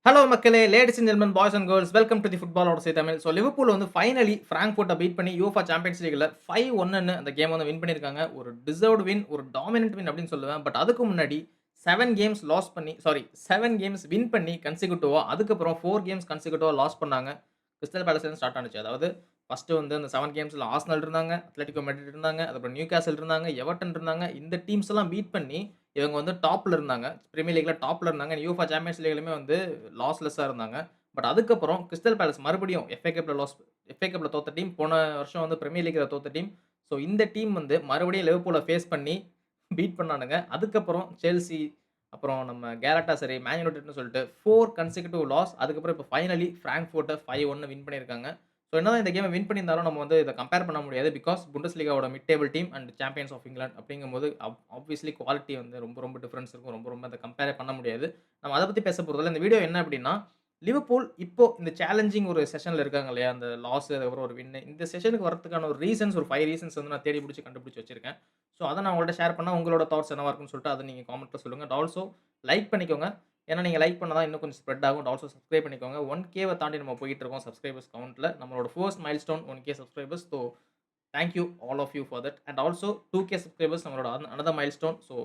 Hello மக்களே! Ladies and gentleman, boys and girls welcome to the football ஓட Tamil. So Liverpool வந்து finally ஃபிராங்க்ஃபர்ட்ட beat பண்ணி UEFA champions லீக்ல 5-1ன்னு அந்த game வந்து வின் பண்ணியிருக்காங்க. ஒரு டிசர்வ்ட் வின், ஒரு டாமினன்ட் வின் அப்படின்னு சொல்லுவேன். பட் அதுக்கு முன்னாடி 7 கேம்ஸ் லாஸ் பண்ணி 7 கேம்ஸ் வின் பண்ணி கன்சிக்யூட்டிவா அதுக்கப்புறம் 4 கேம்ஸ் கன்சிக்யூட்டிவா லாஸ் பண்ணாங்க. கிறிஸ்டல் பேலஸ்லேருந்து ஸ்டார்ட் ஆனுச்சு. அதாவது ஃபர்ஸ்ட்டு வந்து அந்த 7 கேம்ஸ்ல ஆர்சனல் இருந்தாங்க, அட்லெட்டிகோ மேட்ரிட் இருந்தாங்க, அதுக்கப்புறம் நியூகாசில் இருந்தாங்க, எவர்டன் இருந்தாங்க. இந்த டீம்ஸ் எல்லாம் பீட் பண்ணி இவங்க வந்து டாப்ல இருந்தாங்க. பிரீமியர் லீக்ல டாப்ல இருந்தாங்க. யூஃபா சாம்பியன்ஸ் லீக்லயுமே வந்து லாஸ்லெஸ்ஸா இருந்தாங்க. பட் அதுக்கப்புறம் கிறிஸ்டல் பேலஸ் மறுபடியும் எஃப்ஏ கப்ல தோத்த டீம். போன வருஷம் வந்து பிரீமியர் லீக்ல தோத்த டீம். ஸோ இந்த டீம் வந்து மறுபடியும் லிவர்பூல ஃபேஸ் பண்ணி பீட் பண்ணானுங்க. அதுக்கப்புறம் செல்சி, அப்புறம் நம்ம கேலட்டாசரை, மேன் யுனைட்டட்ன்னு சொல்லிட்டு 4 கன்சிக்யூட்டிவ் லாஸ். அதுக்கப்புறம் இப்போ ஃபைனலி ஃபிராங்க்ஃபர்ட்ட 5-1 வின் பண்ணியிருக்காங்க. ஸோ என்னதான் இந்த கேம வின் பண்ணியிருந்தாலும் நம்ம வந்து இத கம்பேர் பண்ண முடியாது. பிகாஸ் புண்டஸ்லீகாவோட mid table team and champions of England அப்படிங்கும்போது ஆப்வியஸ்லி குவாலிட்டி வந்து ரொம்ப ரொம்ப டிஃபரன்ஸ் இருக்கும். ரொம்ப ரொம்ப அத கம்பேரே பண்ண முடியாது. நம்ம அத பத்தி பேச போறதில்ல. இந்த வீடியோ என்ன அப்படின்னா, லிவர்பூல் இப்போ இந்த சேலஞ்சிங் ஒரு செஷன்ல இருக்காங்க இல்லையா? அந்த லாஸ் அதுக்கப்புறம் ஒரு வின்னு. இந்த செஷனுக்கு வரதுக்கான ஒரு ரீசன்ஸ் ஒரு 5 ரீசன்ஸ் வந்து நான் தேடி புடிச்சு கண்டுபிடிச்சு வச்சிருக்கேன். ஸோ அத நான் உங்கள்ட்ட ஷேர் பண்ணா உங்களோட தாட்ஸ் என்னவா இருக்கும்னு சொல்லிட்டு அத நீங்க காமெண்ட்ல சொல்லுங்க. அண்ட் ஆல்சோ லைக் பண்ணிக்கோங்க. ஏன்னா நீங்க லைக் பண்ணா தான் இன்னும் கொஞ்சம் ஸ்ப்ரெட் ஆகும். அண்ட் ஆல்சோ சப்ஸ்கிரைப் பண்ணிக்கோங்க. 1Kவ தாண்டி நம்ம போயிட்டு இருக்கோம் சப்ஸ்கிரைபர்ஸ் கவுண்ட்ல. நம்மளோட first milestone 1K subscribers. So thank you all of you for that. And also 2K subscribers நம்மளோட அனதர் மைல்ஸ்டோன். ஸோ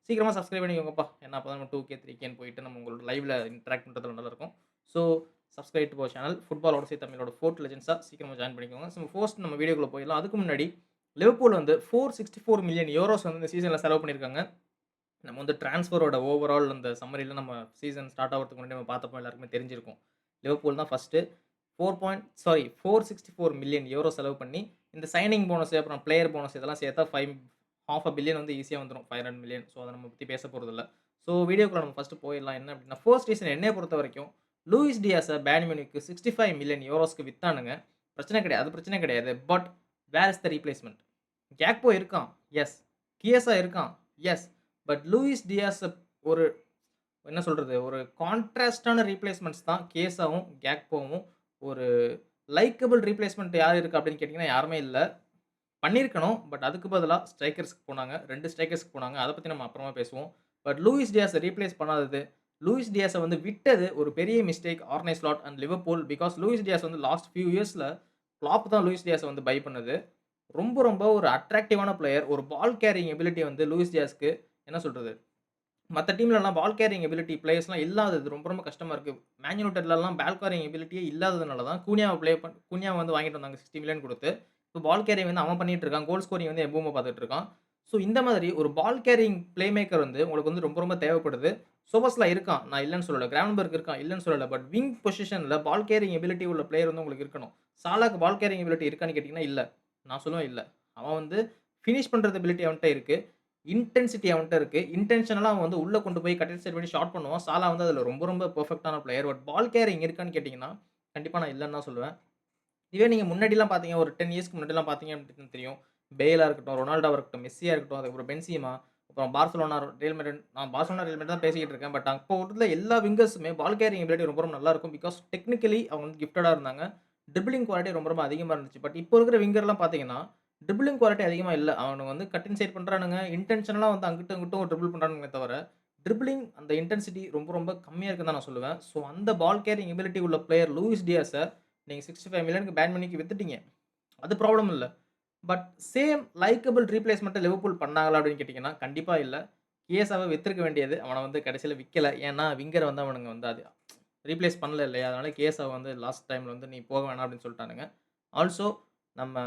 சீக்கிரமா சப்ஸ்கிரைப் பண்ணிக்கோங்கப்பா. ஏன்னா அப்பதான் நம்ம 2K, 3Kன்னு போயிட்டு நம்ம உங்களோட லைவ்ல இன்டராக்ட் பண்றதுல நல்லா இருக்கும். So subscribe to our channel. Football ஓட தமிழோட ஃபோர்த் லெஜெண்ட்ஸா சீக்கிரமா ஜாயின் பண்ணிக்கோங்க. ஸோ ஃபர்ஸ்ட் நம்ம வீடியோக்குள்ள போயிடலாம். அதுக்கு முன்னாடி லிவர்பூல் வந்து 464 மில்லியன் யூரோஸ் வந்து இந்த சீசன்ல செலவு பண்ணியிருக்காங்க. நம்ம வந்து ட்ரான்ஸ்ஃபரோட ஓவரால் அந்த சம்மரில நம்ம சீசன் ஸ்டார்ட் ஆவறதுக்கு முன்னாடி நம்ம பார்த்தப்போ எல்லாருக்குமே தெரிஞ்சிருக்கும். லிவர்பூல் தான் ஃபர்ஸ்ட்டு 464 மில்லியன் யூரோ செலவு பண்ணி, இந்த சைனிங் போனஸ் அப்புறம் பிளேயர் போனஸ் இதெல்லாம் சேர்த்தா 5 பில்லியன் வந்து ஈஸியா வந்துரும். 500 மில்லியன். ஸோ அத நம்ம பத்தி பேச போறதில்ல. ஸோ வீடியோக்குள்ள நம்ம ஃபர்ஸ்ட் போயிடலாம். என்ன அப்படின்னா, ஃபர்ஸ்ட் ரீசன் என்னைய பொறுத்தவரைக்கும், லூயிஸ் டியாஸ பேயர்ன் மியூனிக்கு 65 மில்லியன் யூரோஸ்க்கு வித்தானுங்க. பிரச்சனை கிடையாது. அது பிரச்சனை கிடையாது. But where is the replacement? Gakpo இருக்கான். எஸ். கியஸா இருக்கான். எஸ். பட் லூயிஸ் டியாஸ் ஒரு என்ன சொல்றது? ஒரு கான்ட்ராஸ்ட்டான ரீப்ளேஸ்மெண்ட்ஸ் தான் கேஸாவும், கேக்போவும். ஒரு லைக்கபிள் ரீப்ளேஸ்மென்ட் யார் இருக்கு அப்படின்னு கேட்டீங்கன்னா, யாருமே இல்ல. பண்ணியிருக்கணும். பட் அதுக்கு பதிலா ஸ்ட்ரைக்கர்ஸ்க்கு போனாங்க. 2 ஸ்ட்ரைக்கர்ஸ்க்கு போனாங்க. அத பத்தி நம்ம அப்புறமா பேசுவோம். பட் லூயிஸ் டியாஸ ரீப்ளேஸ் பண்ணாதது, லூயிஸ் டியாஸ வந்து விட்டது ஒரு பெரிய mistake Arne Slot and Liverpool. Because Luis Diaz வந்து லாஸ்ட் ஃபியூ இயர்ஸ்ல கிளாப் தான் லூயிஸ் டியாஸ வந்து பை பண்ணது. ரொம்ப ரொம்ப ஒரு அட்ராக்டிவான பிளேயர். ஒரு பால் கேரியிங் எபிலிட்டி வந்து லூயிஸ் டியாஸ்க்கு என்ன சொல்றது? மத்த டீம்லலாம் பால் கேரியிங் எபிலிட்டி பிளேயர்ஸ்லாம் இல்லாதது ரொம்ப ரொம்ப கஷ்டமா இருக்கு. மேன் யுனைட்டட்லலாம் பால் கேரியிங் எபிலிட்டியே இல்லாததுனால தான் கூனியாவ வந்து வாங்கிட்டு வந்தாங்க 60 மில்லியன் குடுத்து. இப்போ பால் கேரியிங் வந்து அவன் பண்ணிட்டு இருக்கான். கோல் ஸ்கோரிங் வந்து எம்பூமோ பார்த்துட்டு இருக்கான். ஸோ இந்த மாதிரி ஒரு பால் கேரியிங் பிளே மேக்கர் வந்து உங்களுக்கு வந்து ரொம்ப ரொம்ப தேவைப்படுது. சோபோஸ்லாம் இருக்கான். நான் இல்லன்னு சொல்லல. கிராவன்பெர்க் இருக்கான். இல்லன்னு சொல்லல. பட் விங் பொசிஷன்ல பால் கேரியிங் எபிலிட்டி உள்ள பிளேயர் வந்து உங்களுக்கு இருக்கணும். சாலாக்கு பால் கேரியிங் எபிலிட்டி இருக்கான்னு கேட்டீங்கன்னா, இல்ல. நான் சொல்லுவேன் இல்ல. அவன் வந்து பினிஷ் பண்றது எபிலிட்டி அவன்ட்ட இருக்கு. இன்டென்சிட்டி அவன்ட்ட இருக்கு. இன்டென்ஷனலா அவன் வந்து உள்ள கொண்டு போய் கட்டர் சைட் பண்ணி ஷாட் பண்ணுவான். சாலா வந்து அதுல ரொம்ப ரொம்ப பெர்ஃபெக்ட்டான பிளேயர். பட் பால் கேரிங் இருக்கான்னு கேட்டீங்கன்னா, கண்டிப்பா நான் இல்லன்னு தான் சொல்லுவேன். இதுவே நீங்க முன்னாடிலாம் பார்த்தீங்க, ஒரு 10 இயர்ஸ்க்கு முன்னாடிலாம் பார்த்தீங்க அப்படின்னு தெரியும். பேலா இருக்கட்டும், ரொனால்டோவா இருக்கட்டும், மெஸ்ஸியா இருக்கட்டும், அதுக்கப்புறம் பென்சிமா, அப்புறம் பார்சலோனா, ரியல் மேட்ரிட். நான் பார்சலோனா, ரியல் மேட்ரிட் தான் பேசிக்கிட்டு இருக்கேன். பட் அப்போ உள்ள எல்லா விங்கர்ஸுமே பால் கேரிங் எபிலிட்டி ரொம்ப ரொம்ப நல்லா இருக்கும். பிகாஸ் டெக்னிக்கலி அவங்க வந்து கிஃப்டடா இருந்தாங்க. ட்ரிப்ளிங் குவாலிட்டி ரொம்ப ரொம்ப அதிகமா இருந்துச்சு. பட் இப்போ இருக்கிற விங்கர்லாம் பார்த்தீங்கன்னா, ட்ரிப்ளிங் குவாலிட்டி அதிகமா இல்ல. அவனுங்க வந்து கட் இன்சைட் பண்றானுங்க. இன்டென்ஷனலா வந்து அங்கிட்டும், இங்கிட்டும் ட்ரிபிள் பண்றானுங்களே தவிர, ட்ரிப்ளிங் அந்த இன்டென்சிட்டி ரொம்ப ரொம்ப கம்மியா இருக்குன்னு தான் நான் சொல்லுவேன். ஸோ அந்த பால் கேரிங் எபிலிட்டி உள்ள பிளேயர் லூயிஸ் டியாஸ நீங்க 65 மில்லியனுக்கு பேன் பண்ணிக்கு வித்துட்டீங்க. அது ப்ராப்ளம் இல்ல. பட் சேம் லைக்கபிள் ரீப்ளேஸ்மென்ட்ட லிவர்பூல் பண்ணாங்களா அப்படின்னு கேட்டீங்கன்னா, கண்டிப்பா இல்ல. கியேசாவ வித்திருக்க வேண்டியது. அவன வந்து கடைசியில விக்கல. ஏன்னா, விங்கர வந்து அவனுங்க வந்து அது ரீப்ளேஸ் பண்ணல இல்லையா? அதனால கியேசாவ வந்து லாஸ்ட் டைம்ல வந்து நீ போக வேணாம் அப்படின்னு சொல்ட்டானுங்க. ஆல்சோ நம்ம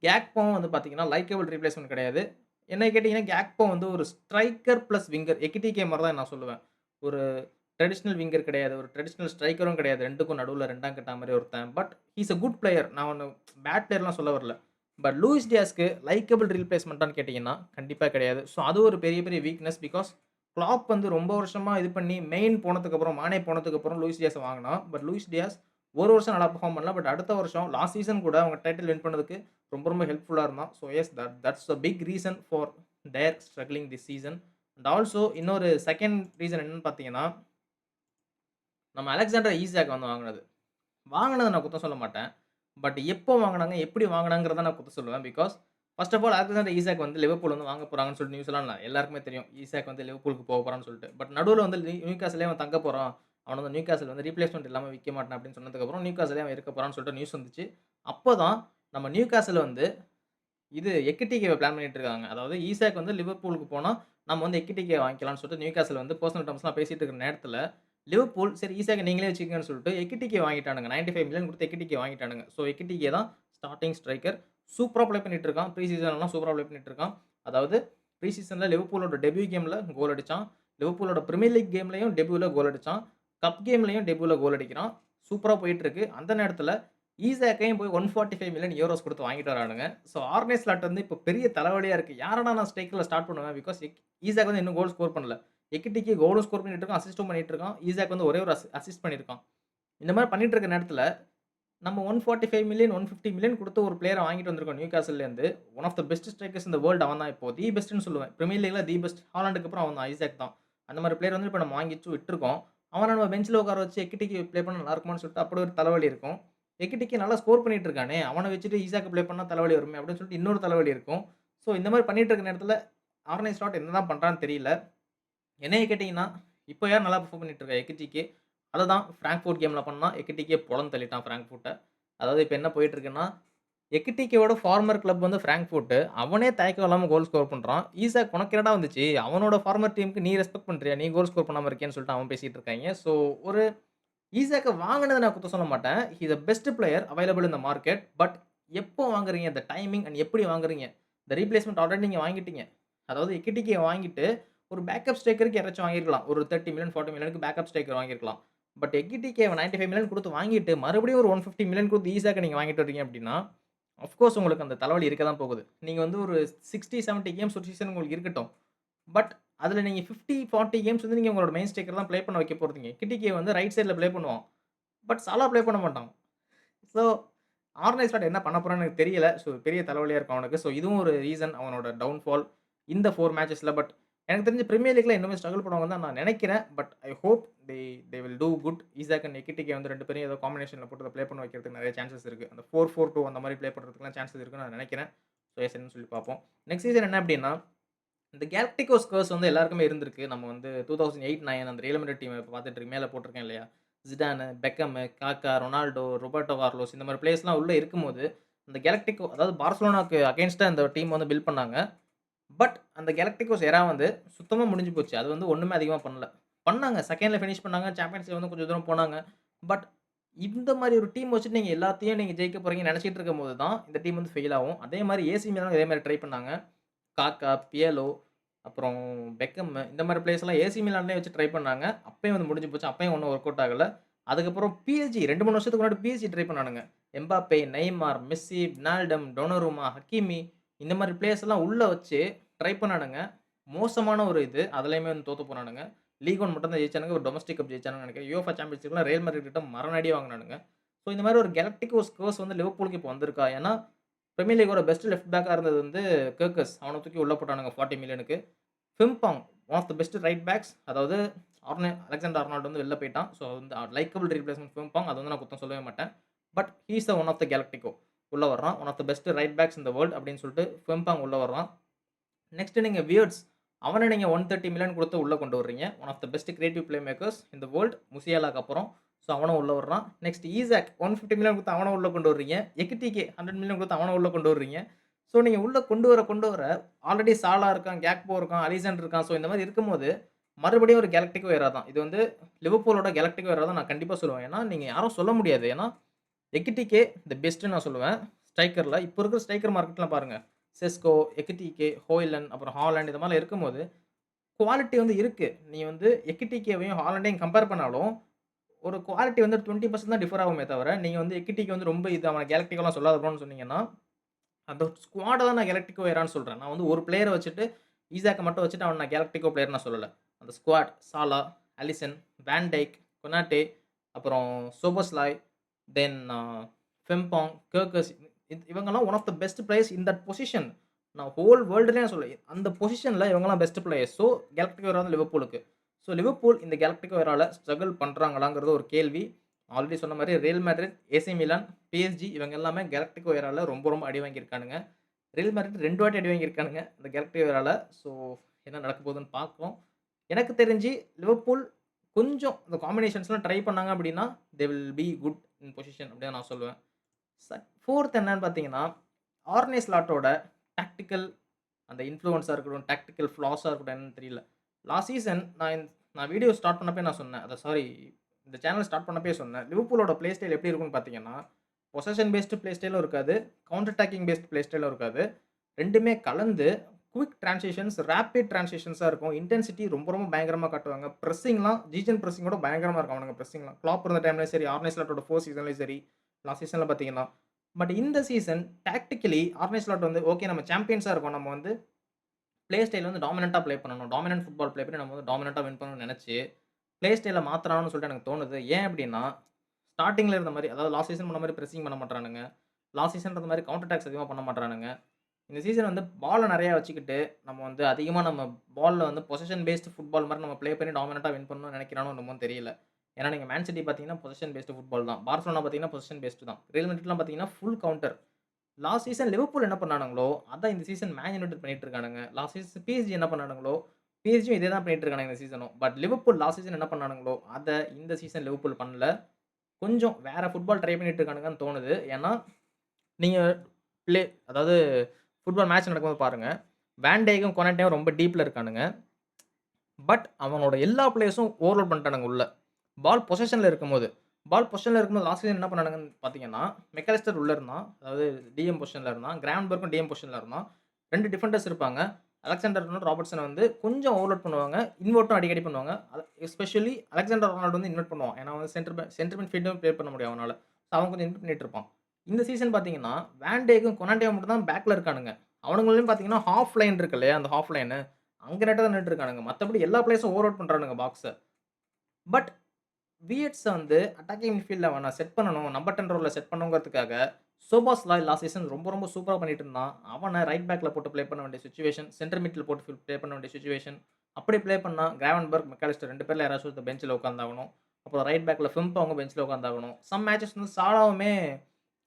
கேக்போவும் வந்து பார்த்தீங்கன்னா, லைக்கபிள் ரீப்ளேஸ்மென்ட் கிடையாது. என்னைய கேட்டீங்கன்னா, கேக்போ வந்து ஒரு ஸ்ட்ரைக்கர் பிளஸ் விங்கர். எக்கிட்டிகே மாரி தான் நான் சொல்லுவேன். ஒரு ட்ரெடிஷனல் விங்கர் கிடையாது. ஒரு ட்ரெடிஷனல் ஸ்ட்ரைக்கரும் கிடையாது. 2க்கும் நடுவுல 2ஆம் கட்டா மாரி ஒருத்தன். But he is a good player. நான் ஒண்ணு பேட் பிளேயர்லாம் சொல்ல வரல. பட் லூயிஸ் டியாஸ்க்கு லைக்கபிள் ரீப்ளேஸ்மென்ட்டான்னு கேட்டீங்கன்னா, கண்டிப்பா கிடையாது. ஸோ அது ஒரு பெரிய பெரிய வீக்னஸ். பிகாஸ் கிளாப் வந்து ரொம்ப வருஷமா இது பண்ணி மெயின் போனதுக்கப்புறம், மானே போனதுக்கப்புறம் லூயிஸ் டியாஸ வாங்குனான். பட் லூயிஸ் டியாஸ் ஒரு வருஷம் நல்லா பெர்ஃபார்ம் பண்ணல. பட் அடுத்த வருஷம் லாஸ்ட் சீசன் கூட அவங்க டைட்டில் வின் பண்ணதுக்கு ரொம்ப ரொம்ப ஹெல்ப்ஃபுல்லா இருந்தான். So yes that's a big reason for their struggling this season. And also இன்னொரு செகண்ட் ரீசன் என்னன்னு பார்த்தீங்கன்னா, நம்ம அலெக்சாண்டர் ஈசாக் வந்து வாங்குனது. வாங்குனத நான் குத்தம் சொல்ல மாட்டேன். பட் எப்போ வாங்குனாங்க, எப்படி வாங்குனாங்கிறத நான் குத்தம் சொல்லுவேன். Because first of all Alexander Isak வந்து லிவர்பூல் வந்து வாங்க போறாங்கன்னு சொல்லிட்டு நியூஸ்லாம் எல்லாருக்குமே தெரியும். ஈசாக் வந்து லிவர்பூலுக்கு போக போறான்னு சொல்லிட்டு. பட் நடுவுல வந்து நியூகாஸ்ல்லே அவன் தங்க போறான். அவன வந்து நியூகாசில் வந்து ரீப்ளேஸ்மென்ட் இல்லாம விக்க மாட்டேன் அப்படின்னு சொன்னதுக்கப்புறம், நியூகாசிலே அவன் இருக்க போறான்னு சொல்லிட்டு நியூஸ் வந்துச்சு. அப்பதான் நம்ம நியூகாசில் வந்து இது எக்கிட்டிகேவ பிளான் பண்ணிட்டு இருக்காங்க. அதாவது ஈசாக் வந்து லிவர்பூலுக்கு போனா, நம்ம வந்து எக்கிட்டிகே வாங்கிக்கலாம்னு சொல்லிட்டு நியூகாசில் வந்து பெர்சனல் டெர்ம்ஸ்லாம் பேசிட்டு இருக்கிற நேரத்தில, லிவர்பூல் சரி ஈசாக்க நீங்களே வச்சுக்கங்கன்னு சொல்லிட்டு எக்கிட்டிகே வாங்கிட்டானுங்க. 95 மில்லியன் குடுத்து எக்கிட்டிகே வாங்கிட்டானுங்க. ஸோ எக்கிட்டிகே தான் ஸ்டார்ட்டிங் ஸ்ட்ரைக்கர். சூப்பரா ப்ளே பண்ணிட்டு இருக்கான். ப்ரீ சீசன்லலாம் சூப்பரா ப்ளே பண்ணிட்டு இருக்கான். அதாவது ப்ரீ சீசன்ல லிவர்பூலோட டெபியூ கேம்ல கோல் அடிச்சான். லிவர்பூலோட பிரீமியர் லீக் கேம்லயும் டெபியூல கோல் அடிச்சான். கப் கேம்லயும் டெபியூல கோல் அடிக்கிறான். சூப்பரா போயிட்டு இருக்கு. அந்த நேரத்தில ஈசாக்கையும் போய் 145 மில்லியன் யூரோஸ் குடுத்து வாங்கிட்டு வரானுங்க. ஸோ ஆர்னே ஸ்லாட் வந்து இப்போ பெரிய தலைவலியா இருக்கு. யாரடா நான் ஸ்ட்ரைக்கர்ல ஸ்டார்ட் பண்ணுவேன்? பிகாஸ் ஈசாக் வந்து இன்னும் கோல் ஸ்கோர் பண்ணல. எக்கிட்டிக்கு கோலும் ஸ்கோர் பண்ணிட்டு இருக்கான், அசிஸ்டும் பண்ணிட்டு இருக்கான். ஈசாக் வந்து ஒரே ஒரு அசிஸ்ட் பண்ணியிருக்கான். இந்த மாரி பண்ணிட்டு இருக்க நேரத்தில, நம்ம 145 மில்லியன், 150 மில்லியன் குடுத்து ஒரு பிளேயர வாங்கிட்டு வந்திருக்கோம் நியூகாசில்லேருந்து. One of the best strikers in the world அவன் தான் இப்போ. தி பெஸ்ட்ன்னு சொல்லுவேன். Premier லீக்ல the best. ஹாலண்டுக்கு அப்புறம் அவன் தான். ஐசாக் தான். அந்த மாரி பிளேயர் வந்து இப்ப நம்ம வாங்கி விட்டுருக்கோம். அவன நம்ம பெஞ்ச்ல உட்கார வச்சு எக்கிட்டிக்கு ப்ளே பண்ணா நல்லா இருக்குமான்னு சொல்லிட்டு அப்படி ஒரு தலைவலி இருக்கும். எக்கிட்டிக்கு நல்லா ஸ்கோர் பண்ணிட்டு இருக்கானே! அவன வச்சுட்டு ஈசாக்க ப்ளே பண்ணா தலைவலி வருமே! அப்படின்னு சொல்லிட்டு இன்னொரு தலைவலி இருக்கும். ஸோ இந்த மாரி பண்ணிட்டு இருக்க நேரத்தில, ஆர்னே ஸ்லாட் என்னதான் பண்றான்னு தெரியல. என்னைய கேட்டீங்கன்னா, இப்ப யார் நல்லா பெர்ஃபார்ம் பண்ணிட்டு இருக்கா எக்கிட்டிகே. அததான் ஃபிராங்க்ஃபோர்ட் கேம்ல பண்ணான். எக்கிட்டிகே பொளந்து தள்ளிட்டான் ஃபிராங்க்ஃபோர்ட்ட. அதாவது இப்ப என்ன போயிட்டு இருக்குன்னா, எக்கிட்டிகேவோட ஃபார்மர் கிளப் வந்து ஃபிராங்க்ஃபோர்ட். அவனே தயக்கம் இல்லாம கோல் ஸ்கோர் பண்றான். ஈசாக் உனக்கு என்னடா வந்துச்சு? அவனோட ஃபார்மர் டீமுக்கு நீ ரெஸ்பெக்ட் பண்றியா? நீ கோல் ஸ்கோர் பண்ணாம இருக்கியேன்னு சொல்லிட்டு அவன் பேசிட்டு இருக்காய்ங்க. ஸோ ஒரு ஈசாக்க வாங்குனத நான் குத்தம் சொல்ல மாட்டேன். He is the best player available in the market. But எப்போ வாங்குறீங்க? த டைமிங் அண்ட் எப்படி வாங்குறீங்க? இந்த ரீப்ளேஸ்மென்ட் ஆல்ரெடி நீங்க வாங்கிட்டீங்க. அதாவது எக்கிட்டிகேய வாங்கிட்டு ஒரு பேக்கப் ஸ்ட்ரைக்கருக்கு யாராச்சும் வாங்கியிருக்கலாம். ஒரு 30 மில்லியன், 40 மில்லியனுக்கு பேக்கப் ஸ்ட்ரைக்கர் வாங்கியிருக்கலாம். பட் எக்கிட்டிகேவ 95 மில்லியன் குடுத்து வாங்கிட்டு, மறுபடியும் ஒரு 150 மில்லியன் குடுத்து ஈசாக்க நீங்க வாங்கிட்டு வரீங்க அப்டின்னா, ஆஃப் கோர்ஸ் உங்களுக்கு அந்த தலைவலி இருக்க தான் போகுது. நீங்க வந்து ஒரு 60, 70 கேம்ஸ் ஒரு சீசன் உங்களுக்கு இருக்கட்டும். பட் அதுல நீங்க 50, 40 கேம்ஸ் வந்து நீங்க உங்களோட மெயின் ஸ்ட்ரைக்கர் தான் ப்ளே பண்ண வைக்க போறீங்க. எக்கிட்டிகே வந்து ரைட் சைட்ல ப்ளே பண்ணுவான். பட் சாலா ப்ளே பண்ண மாட்டான். ஸோ ஆர்கனைஸ் ஸ்லாட் என்ன பண்ண போறான்னு எனக்கு தெரியல. ஸோ பெரிய தலைவலியா இருக்கும் அவனுக்கு. ஸோ இதுவும் ஒரு ரீசன் அவனோட டவுன்ஃபால் இந்த 4 மேட்சஸ்ல. பட் எனக்கு தெரிஞ்சு பிரீமியர் லீக்ல இன்னுமே ஸ்ட்ரகிள் பண்ணுவாங்கன்னு தான் நான் நெனைக்கிறேன். But I hope they will do good. Isak and Ekitike வந்து 2 பேரையும் ஏதோ காம்பினேஷன்ல போட்டு ப்ளே பண்ண வைக்கிறதுக்கு நெறைய சான்சஸ் இருக்கு. அந்த 4-4-2 அந்த மாரி ப்ளே பண்றதுக்குலாம் சான்சஸ் இருக்குன்னு நான் நெனைக்கிறேன். ஸோ எஸ் என்னன்னு சொல்லி பார்ப்போம். நெக்ஸ்ட் சீசன் என்ன அப்டின்னா, இந்த கேலக்டிகோஸ் கர்ஸ் வந்து எல்லாருக்குமே இருந்திருக்கு. நம்ம வந்து 2008, 9 அந்த ரியல் மேட்ரிட் டீம் இப்ப பார்த்துட்டு மேல போட்டிருக்கேன் இல்லையா? ஜிடானு, பெக்கம்மு, காக்கா, ரொனால்டோ, ரொபர்டோ கார்லோஸ் இந்த மாரி பிளேயர்ஸ்லாம் உள்ள இருக்கும்போது, அந்த கேலக்டிகோ அதாவது பார்சலோனாக்கு அகைன்ஸ்டா இந்த டீம் வந்து பில்ட் பண்ணாங்க. பட் அந்த கேலக்டிகோஸ் எரா வந்து சுத்தமா முடிஞ்சு போச்சு. அது வந்து ஒண்ணுமே அதிகமா பண்ணல. பண்ணாங்க. செகண்ட்ல ஃபினிஷ் பண்ணாங்க. சாம்பியன்ஸ் வந்து கொஞ்சம் தூரம் போனாங்க. பட் இந்த மாரி ஒரு டீம் வச்சுட்டு நீங்க எல்லாத்தையும் நீங்க ஜெயிக்க போறீங்கன்னு நெனச்சிட்டு இருக்கும்போது தான், இந்த டீம் வந்து ஃபெயில் ஆகும். அதே மாரி ஏசி மிலானும் இதே மாரி ட்ரை பண்ணாங்க. காக்கா, பியலோ, அப்புறம் பெக்கம் இந்த மாரி பிளேயர்ஸ்லாம் ஏசி மிலான்லயே வச்சு ட்ரை பண்ணாங்க. அப்பயும் வந்து முடிஞ்சு போச்சு. அப்பயும் ஒண்ணும் ஒர்க் அவுட் ஆகல. அதுக்கப்புறம் பிஎஸ்ஜி 2, 3 வருஷத்துக்கு முன்னாடி பிஎஸ்ஜி ட்ரை பண்ணானுங்க. Mbappe, Neymar, Messi, Wijnaldum, Donnarumma, Hakimi இந்த மாரி பிளேயர்ஸ் எல்லாம் உள்ள வச்சு ட்ரை பண்ணானுங்க. மோசமான ஒரு இது. அதுலயுமே வந்து தோத்து போனானுங்க. லீக் ஒன் மட்டும் தான் ஜெயிச்சானுங்க. ஒரு டொமஸ்டிக் கப் ஜெயிச்சானுங்கன்னு நெனைக்கிறேன். யுவேஃபா சாம்பியன்ஸ் லீக்லாம் ரியல் மேட்ரிட் கிட்ட மரண அடி வாங்குனானுங்க. ஸோ இந்த மாரி ஒரு கேலக்டிகோஸ் கர்ஸ் வந்து லிவர்பூலுக்கு இப்போ வந்திருக்கா? ஏன்னா, பிரீமியர் லீக்கோட பெஸ்ட் லெஃப்ட் பேக்கா இருந்தது வந்து கெர்கஸ். அவன தூக்கி உள்ள போட்டானுங்க 40 மில்லியனுக்கு. Frimpong one of the best right backs. அதாவது அலெக்சாண்டர் ஆர்னால்ட் வந்து வெளில போய்ட்டான். ஸோ வந்து லைக்கபிள் ரீப்ளேஸ்மென்ட் ஃபிம்பாங். அது வந்து நான் குத்தம் சொல்லவே மாட்டேன். But he is the one of the galactico. உள்ள வர்றான். One of the best right backs in the world அப்படின்னு சொல்லிட்டு ஃபிம்பாங் உள்ள வர்றான். நெக்ஸ்ட் நீங்க வியர்ட்ஸ். அவன நீங்க 130 மில்லியன் குடுத்து உள்ள கொண்டு வர்றீங்க. One of the best creative play makers in the world. முசியாலாக்கு அப்புறம். ஸோ அவனும் உள்ள வர்றான். நெக்ஸ்ட் ஈசாக் 150 மில்லியன் குடுத்து அவன உள்ள கொண்டு வர்றீங்க. எக்கிட்டிகே 100 மில்லியன் குடுத்து அவன உள்ள கொண்டு வர்றீங்க. ஸோ நீங்க உள்ள கொண்டு வர ஆல்ரெடி சாலா இருக்கான், கேக்போ இருக்கான், அலிசன் இருக்கான். ஸோ இந்த மாரி இருக்கும்போது, மறுபடியும் ஒரு கேலக்டிகோ எரா தான். இது வந்து லிவர்பூலோட கேலக்டிகோ எரா தான் நான் கண்டிப்பா சொல்லுவேன். ஏன்னா, நீங்க யாரும் சொல்ல முடியாது. ஏன்னா, எக்கிட்டிகே தி பெஸ்ட்ன்னு நான் சொல்லுவேன். ஸ்ட்ரைக்கர்ல. இப்ப இருக்கிற ஸ்ட்ரைக்கர் மார்க்கெட்லாம் பாருங்க. செஸ்கோ, எக்கிட்டிகே, ஹோய்லண்ட், அப்புறம் ஹாலண்ட் இந்த மாரிலாம் இருக்கும்போது, குவாலிட்டி வந்து இருக்கு. நீ வந்து எக்கிட்டிகேவையும், ஹாலண்டையும் கம்பேர் பண்ணாலும், ஒரு குவாலிட்டி வந்து 20% தான் டிஃபர் ஆகுமே தவிர, நீங்க வந்து எக்கிட்டிகே வந்து ரொம்ப இது அவன கேலக்டிகோலாம் சொல்லாத ப்ரோன்னு சொன்னீங்கன்னா, அந்த ஸ்குவாட தான் நான் கேலக்டிகோ எரான்னு சொல்றேன். நான் வந்து ஒரு பிளேயர வச்சுட்டு, ஈசாக்க மட்டும் வச்சுட்டு அவன நான் கேலக்டிகோ பிளேயர்ன்னு நான் சொல்லல. அந்த ஸ்குவாட் சாலா, அலிசன், வான் டைக், கொனாட்டே, அப்புறம் சோபோஸ்லாய், தென் ஃபிம்பாங், கெர்கஸ் இவங்கலாம் one of the best players in that position. நான் ஹோல் வேர்ல்டுலயே நான் சொல்லுவேன். அந்த பொசிஷன்ல இவங்கலாம் best players. So galactico era வந்து லிவர்பூலுக்கு. ஸோ லிவர்பூல் இந்த கேலக்டிகோ எரால ஸ்ட்ரகிள் பண்றாங்களாங்கிறது ஒரு கேள்வி. ஆல்ரெடி சொன்ன மாரி real Madrid, AC Milan, PSG இவங்க எல்லாமே கேலக்டிகோ எரால ரொம்ப ரொம்ப அடி வாங்கியிருக்கானுங்க. ரியல் மேட்ரிட் 2 வாட்டி அடி வாங்கியிருக்கானுங்க. இந்த கேலக்டிகோ எரால. ஸோ என்ன நடக்க போகுதுன்னு பார்ப்போம். எனக்கு தெரிஞ்சு லிவர்பூல் கொஞ்சம் இந்த காம்பினேஷன்ஸ்லாம் ட்ரை பண்ணாங்க அப்படின்னா, they will be good in position அப்படி தான் நான் சொல்லுவேன். 4த் என்னன்னு பார்த்தீங்கன்னா, ஆர்னே ஸ்லாட்டோட டாக்டிக்கல் அந்த இன்ஃப்ளூயன்ஸா இருக்கட்டும், டாக்டிக்கல் ஃப்ளாஸா இருக்கட்டும் என்னன்னு தெரியல. லாஸ்ட் சீசன் நான் வீடியோ ஸ்டார்ட் பண்ணப்பயே நான் சொன்னேன். சாரி இந்த சேனல் ஸ்டார்ட் பண்ணப்பயே சொன்னேன். லிவர்பூலோட பிளே ஸ்டைல் எப்படி இருக்கும்னு பார்த்தீங்கன்னா, பொசஷன் பேஸ்டு பிளே ஸ்டைலும் இருக்காது. கவுண்டர் அட்டாக்கிங் பேஸ்டு பிளே ஸ்டைலும் இருக்காது. 2மே கலந்து குயிக் டிரான்சிஷன்ஸ், ராபிட் டிரான்சிஷன்ஸா இருக்கும். இன்டென்சிட்டி ரொம்ப ரொம்ப பயங்கரமா காட்டுவாங்க. பிரஸ்ஸிங்லாம் ஜீஜன் பிரஸ்ஸிங்கோட பயங்கரமா இருக்கும் அவனுங்க பிரஸ்ஸிங்லாம். கிளாப் இருந்த டைம்லயும் சரி, ஆர்னே ஸ்லாட்டோட 4 சீசன்லயும் சரி, லாஸ்ட் சீசன்ல பார்த்தீங்கன்னா. பட் இந்த சீசன் டாக்டிக்கலி ஆர்னே ஸ்லாட் வந்து ஓகே நம்ம சாம்பியன்ஸா இருக்கோம். நம்ம வந்து பிளே ஸ்டைல் வந்து டாமினன்ட்டா ப்ளே பண்ணணும். டாமினன்ட் ஃபுட்பால் ப்ளே பண்ணி நம்ம வந்து டாமினன்ட்டா வின் பண்ணணும்னு நெனச்சு, பிளே ஸ்டைல மாத்துறான்னு சொல்லிட்டு எனக்கு தோணுது. ஏன் அப்டின்னா, ஸ்டார்ட்டிங்ல இருந்த மாரி அதாவது லாஸ்ட் சீசன் பண்ண மாரி பிரஸ்ஸிங் பண்ண மாட்றானுங்க. லாஸ்ட் சீசன் இருந்த மாரி கவுண்டர் அட்டாக்ஸ் அதிகமா பண்ண மாட்றானுங்க. இந்த சீசன் வந்து பால நெறையா வச்சுக்கிட்டு, நம்ம வந்து அதிகமா நம்ம பால்ல வந்து பொசஷன் பேஸ்டு ஃபுட்பால் மாரி நம்ம ப்ளே பண்ணி டாமினன்ட்டா வின் பண்ணணும்னு நெனைக்கிறானோ என்னமோன்னு தெரியல. ஏன்னா நீங்க மேன் சிட்டி பார்த்தீங்கன்னா, பொசஷன் பேஸ்டு ஃபுட்பால் தான். பார்சிலோனா பார்த்தீங்கன்னா, பொசஷன் பேஸ்டு தான். ரியல் மேட்ரிட்லாம் பார்த்தீங்கன்னா, full counter. Last season Liverpool என்ன பண்ணானுங்களோ, அதான் இந்த சீசன் மேன் யுனைட்டட் பண்ணிட்டு இருக்கானுங்க. லாஸ்ட் சீசன் பிஎஸ்ஜி என்ன பண்ணானுங்களோ, பிஎஸ்ஜியும் இதே தான் பண்ணிட்டு இருக்கானுங்க இந்த சீசனும். பட் லிவர்பூல் லாஸ்ட் சீசன் என்ன பண்ணானுங்களோ, அத இந்த சீசன் லிவர்பூல் பண்ணல. கொஞ்சம் வேற ஃபுட்பால் ட்ரை பண்ணிட்டு இருக்கானுங்கன்னு தோணுது. ஏன்னா, நீங்க பிளே அதாவது ஃபுட்பால் மேட்ச் நடக்கும்போது பாருங்க. வேன் டைக்கும், கொனாட்டேவும் ரொம்ப டீப்ல இருக்கானுங்க. பட் அவனோட எல்லா பிளேயர்ஸும் ஓவர்லோட் பண்ணிட்டானுங்க உள்ள. பால் பொசிஷன்ல இருக்கும்போது லாஸ்ட் சீசன் என்ன பண்ணானுங்கன்னு பார்த்தீங்கன்னா, மெக்காலிஸ்டர் உள்ள இருந்தான். அதாவது டிஎம் பொசிஷன்ல இருந்தான். கிராவன்பெர்க்கும் டிஎம் பொசிஷன்ல இருந்தான். 2 டிஃபெண்டர்ஸ் இருப்பாங்க. அலெக்சாண்டர் ஆர்னால்ட், ராபர்ட்சன் வந்து கொஞ்சம் ஓவர்லோட் பண்ணுவாங்க. இன்வெர்ட்டும் அடிக்கடி பண்ணுவாங்க. எஸ்பெஷலி அலெக்சாண்டர் ஆர்னால்ட் வந்து இன்வெர்ட் பண்ணுவான். ஏன்னா வந்து சென்டர் மிட்ஃபீல்டும் ப்ளே பண்ண முடியும் அவனால. ஸோ அவன் கொஞ்சம் இன்வெர்ட் பண்ணிட்டு இருப்பான். இந்த சீசன் பார்த்தீங்கன்னா, வேன் டேக்கும், கொனாட்டேவும் மட்டும் தான் பேக்ல இருக்கானுங்க. அவனுங்களையும் பார்த்தீங்கன்னா, ஹாஃப் லைன் இருக்கு இல்லையா? அந்த ஹாஃப் லைனு அங்க நெட்டா தான் நின்னுட்டு இருக்கானுங்க. மத்தபடி எல்லா பிளேயர்ஸும் ஓவர்லோட் பண்றானுங்க பாக்ஸ. பட் விஎட்ஸ வந்து அட்டாக்கிங் மிட்ஃபீல்ட்ல அவன செட் பண்ணணும். நம்பர் 10 ரோல்ல செட் பண்ணணுங்கிறதுக்காக, சோபாஸ்லாய் லாஸ்ட் சீசன் ரொம்ப ரொம்ப சூப்பரா பண்ணிட்டு இருந்தான். அவன ரைட் பேக்ல போட்டு ப்ளே பண்ண வேண்டிய சிச்சுவேஷன், சென்டர் மிட்ல போட்டு ப்ளே பண்ண வேண்டிய சிச்சுவேஷன். அப்படி ப்ளே பண்ணா கிராவன்பெர்க், மெக்காலிஸ்டர் 2 பேர்ல யாராச்சும் ஒருத்தர் பெஞ்ச்ல உட்கார்ந்தாகணும். அப்புறம் ரைட் பேக்ல ஃபிம்பவுங்க பெஞ்ச்ல உட்கார்ந்தாகணும். சம் மேட்சஸ் வந்து சாலாவுமே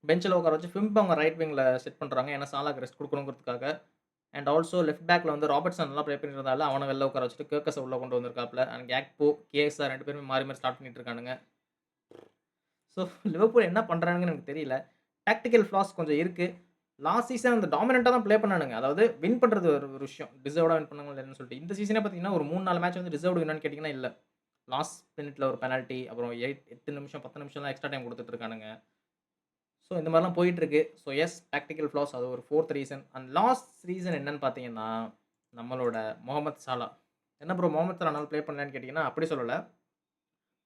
பெஞ்ச்ல உட்கார வச்சு ஃபிம்பவுங்க ரைட் விங்ல செட் பண்றாங்க. ஏன்னா சாலாக்கு ரெஸ்ட் குடுக்கணுங்கிறதுக்காக. அண்ட் ஆல்சோ லெஃப்ட் பேக்ல வந்து ராபர்ட்சன் நல்லா ப்ளே பண்ணியிருந்தால, அவன வெளில உட்கார வச்சுட்டு கேர்கஸ உள்ள கொண்டு வந்திருக்காப்ல. அண்ட் கேக்போ, கேஎஸ்ஆர் 2 பேருமே மாறி மாறி ஸ்டார்ட் பண்ணிட்டு இருக்கானுங்க. ஸோ லிவர்பூல் என்ன பண்றாங்கன்னு எனக்கு தெரியல. டாக்டிக்கல் ஃப்ளாஸ் கொஞ்சம் இருக்கு. லாஸ்ட் சீசன் அந்த டாமினன்ட்டா தான் ப்ளே பண்ணானுங்க. அதாவது வின் பண்றது ஒரு விஷயம். டிசர்வ்டா வின் பண்ணாங்களா இல்லன்னு சொல்லிட்டு. இந்த சீசனே பார்த்தீங்கன்னா, ஒரு 3, 4 மேட்ச் வந்து டிசர்வ்டு வின்னான்னு கேட்டீங்கன்னா இல்ல. லாஸ்ட் மினிட்ல ஒரு பெனால்டி, அப்புறம் 8 நிமிஷம், 10 நிமிஷம்லாம் எக்ஸ்ட்ரா டைம் குடுத்துட்டு இருக்கானுங்க. ஸோ இந்த மாரிலாம் போயிட்டு இருக்கு. ஸோ எஸ் டாக்டிக்கல் ஃப்ளாஸ் அது ஒரு 4த் ரீசன். அண்ட் லாஸ்ட் ரீசன் என்னன்னு பார்த்தீங்கன்னா, நம்மளோட முகமது சாலா. என்ன ப்ரோ முகமது சாலானால ப்ளே பண்ணலன்னு கேட்டீங்கன்னா, அப்படி சொல்லல.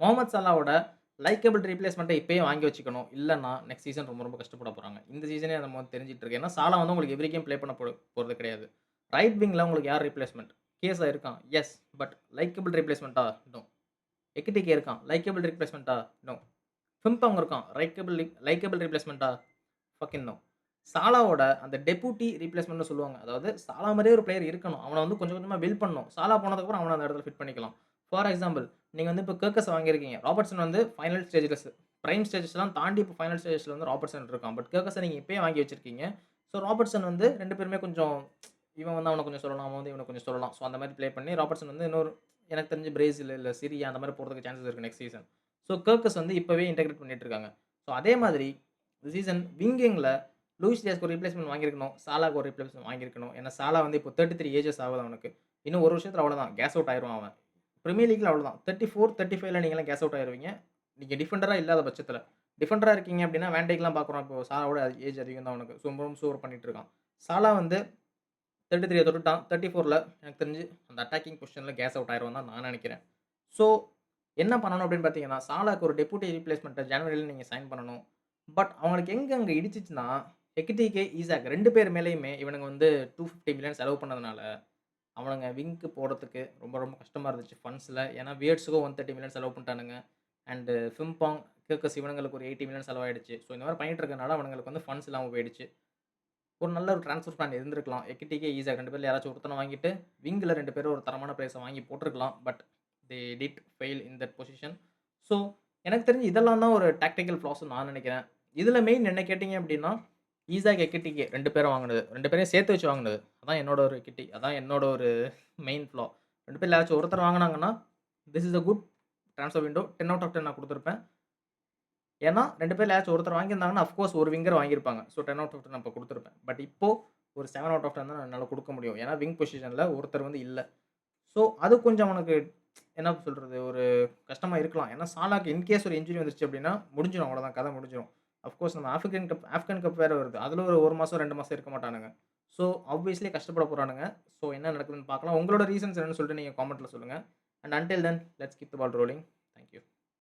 முகமது சாலாவோட லைக்கபிள் ரீப்ளேஸ்மெண்ட்ட இப்பயே வாங்கி வச்சுக்கணும். இல்லன்னா, நெக்ஸ்ட் சீசன் ரொம்ப ரொம்ப கஷ்டப்பட போறாங்க. இந்த சீசனே நம்ம வந்து தெரிஞ்சுட்டு இருக்கு. ஏன்னா, சாலா வந்து உங்களுக்கு எவ்ரி கேம் ப்ளே பண்ண போறது கிடையாது. ரைட் விங்ல உங்களுக்கு யார் ரீப்ளேஸ்மென்ட்? கேஸா இருக்கான். எஸ். பட் லைக்கபிள் ரீப்ளேஸ்மென்ட்டா? நோ. எக்கிட்டிகே இருக்கான். லைக்கபிள் ரீப்ளேஸ்மென்ட்டா? நோ. ஃபிம்பவுங் இருக்கான். லைக்கபிள் ரீப்ளேஸ்மென்ட்டா? Fucking no. சாலாவோட அந்த டெபூட்டி ரீப்ளேஸ்மென்ட்னு சொல்லுவாங்க. அதாவது சாலா மாரியே ஒரு பிளேயர் இருக்கணும். அவன வந்து கொஞ்சம் கொஞ்சமா பில்ட் பண்ணணும். சாலா போனதுக்கப்புறம் அவன அந்த இடத்துல ஃபிட் பண்ணிக்கலாம். ஃபார் எக்ஸாம்பிள் நீங்க வந்து இப்ப கேர்கஸ வாங்கியிருக்கீங்க. ராபர்ட்சன் வந்து ஃபைனல் ஸ்டேஜஸ் பிரைம் ஸ்டேஜஸ்லாம் தாண்டி இப்ப ஃபைனல் ஸ்டேஜஸ்ல வந்து ராபர்ட்சன் இருக்கான். பட் கேர்கஸ நீங்க இப்பயே வாங்கி வச்சிருக்கீங்க. ஸோ ராபர்ட்சன் வந்து 2 பேருமே கொஞ்சம் இவன் வந்து அவன கொஞ்சம் சொல்லலாம். அவன் வந்து இவன கொஞ்சம் சொல்லலாம். ஸோ அந்த மாரி ப்ளே பண்ணி ராபர்ட்சன் வந்து இன்னொரு எனக்கு தெரிஞ்சு பிரேசில் இல்ல சிரியா அந்த மாரி போறதுக்கு சான்சஸ் இருக்கு நெக்ஸ்ட் சீசன். ஸோ கேர்கஸ் வந்து இப்பவே இன்டகிரேட் பண்ணிட்டு இருக்காங்க. ஸோ அதே மாதிரி இந்த சீசன் விங்கிங்ல லூயிஸ் டியாஸ்க்கு ஒரு ரீப்ளேஸ்மென்ட் வாங்கியிருக்கணும். சாலாக்கு ஒரு ரீப்ளேஸ்மென்ட் வாங்கியிருக்கணும். ஏன்னா சாலா வந்து இப்போ 33 ஏஜஸ் ஆகுது அவனுக்கு. இன்னும் ஒரு வருஷத்துல அவ்வளோதான். கேஸ் அவுட் ஆயிருவான் அவன். பிரீமியர் லீக்ல அவ்வளோதான். 34, 35ல நீங்கலாம் கேஸ் அவுட் ஆயிருவீங்க. நீங்க டிஃபெண்டரா இல்லாத பட்சத்துல. டிஃபெண்டரா இருக்கீங்க அப்டின்னா வேன் டைக்லாம் பார்க்குறோம். இப்போ சாலாவோட ஏஜ் அதிகம் தான் அவனுக்கு. ரொம்ப சூப்பர் பண்ணிட்டு இருக்கான். சாலா வந்து 33 தொட்டுட்டான். 34ல எனக்கு தெரிஞ்சு அந்த அட்டாக்கிங் பொசிஷன்ல கேஸ் அவுட் ஆயிருவான்னு தான் நான் நெனைக்கிறேன். ஸோ என்ன பண்ணணும் அப்டின்னு பார்த்தீங்கன்னா, சாலாக்கு ஒரு டெபூட்டி ரீப்ளேஸ்மென்ட்ட ஜனவரில நீங்க சைன் பண்ணணும். பட் அவங்களுக்கு எங்க அங்க இடிச்சுச்சுன்னா, எக்கிட்டிகே, ஈசாக் 2 பேர் மேலயுமே இவனுங்க வந்து 250 மில்லியன் செலவு பண்ணதுனால, அவனுங்க விங்க்கு போறதுக்கு ரொம்ப ரொம்ப கஷ்டமா இருந்துச்சு ஃபண்ட்ஸ்ல. ஏன்னா வியர்ட்ஸுக்கும் 130 மில்லியன் செலவு பண்ணிட்டானுங்க. அண்ட் ஃபிம்பாங், கிர்கஸ் இவனுங்களுக்கு ஒரு 80 மில்லியன் செலவாயிடுச்சு. ஸோ இந்த மாரி பண்ணிட்டு இருக்கனால அவனுங்களுக்கு வந்து ஃபண்ட்ஸ் இல்லாம போயிடுச்சு. ஒரு நல்ல ஒரு ட்ரான்ஸ்ஃபர் பிளான் இருந்திருக்கலாம். எக்கிட்டிகே, ஈசாக் 2 பேர்ல யாராச்சும் ஒருத்தன வாங்கிட்டு, விங்ல 2 பேரும் ஒரு தரமான பிளேயர்ஸ வாங்கி போட்டுருக்கலாம். But they did fail in that position. So எனக்கு தெரிஞ்சு இதெல்லாம் தான் ஒரு டாக்டிக்கல் ஃப்ளாஸ்ன்னு நான் நெனைக்கிறேன். இதுல மெயின் என்ன கேட்டீங்க அப்டின்னா, ஈசாக், எக்கிட்டிகே 2 பேரும் வாங்குனது. 2 பேரையும் சேர்த்து வச்சு வாங்குனது. அதான் என்னோட ஒரு அதான் என்னோட ஒரு மெயின் ஃப்ளா. 2 பேர்ல யாராச்சும் ஒருத்தர் வாங்குனாங்கன்னா, this is a good transfer window 10 out of 10 நான் குடுத்துருப்பேன். ஏன்னா 2 பேர்ல யாராச்சும் ஒருத்தர் வாங்கியிருந்தாங்கன்னா, அஃப்கோர்ஸ் ஒரு விங்கர் வாங்கியிருப்பாங்க. ஸோ 10 அவுட் ஆஃப் 10 நான் அப்ப குடுத்துருப்பேன். பட் இப்போ ஒரு 7 அவுட் ஆஃப் 10 தான் என்னால குடுக்க முடியும். ஏன்னா விங் பொசிஷன்ல ஒருத்தர் வந்து இல்ல. ஸோ அது கொஞ்சம் அவனுக்கு என்ன சொல்றது? ஒரு கஷ்டமா இருக்கலாம். ஏன்னா சாலாக்கு இன்கேஸ் ஒரு இன்ஜுரி வந்துருச்சு அப்டின்னா, முடிஞ்சிரும் அவ்வளோதான். கதை முடிஞ்சிரும். அஃப்கோர்ஸ் நம்ம ஆஃப்ரிக்கன் கப் வேற வருது. அதுல ஒரு 1 மாசம், 2 மாசம் இருக்க மாட்டானுங்க. ஸோ ஆப்வியஸ்லி கஷ்டப்பட போறானுங்க. ஸோ என்ன நடக்குதுன்னு பார்க்கலாம். உங்களோட ரீசன்ஸ் என்னன்னு சொல்லிட்டு நீங்க காமெண்ட்ல சொல்லுங்க. And until then let's keep the ball rolling.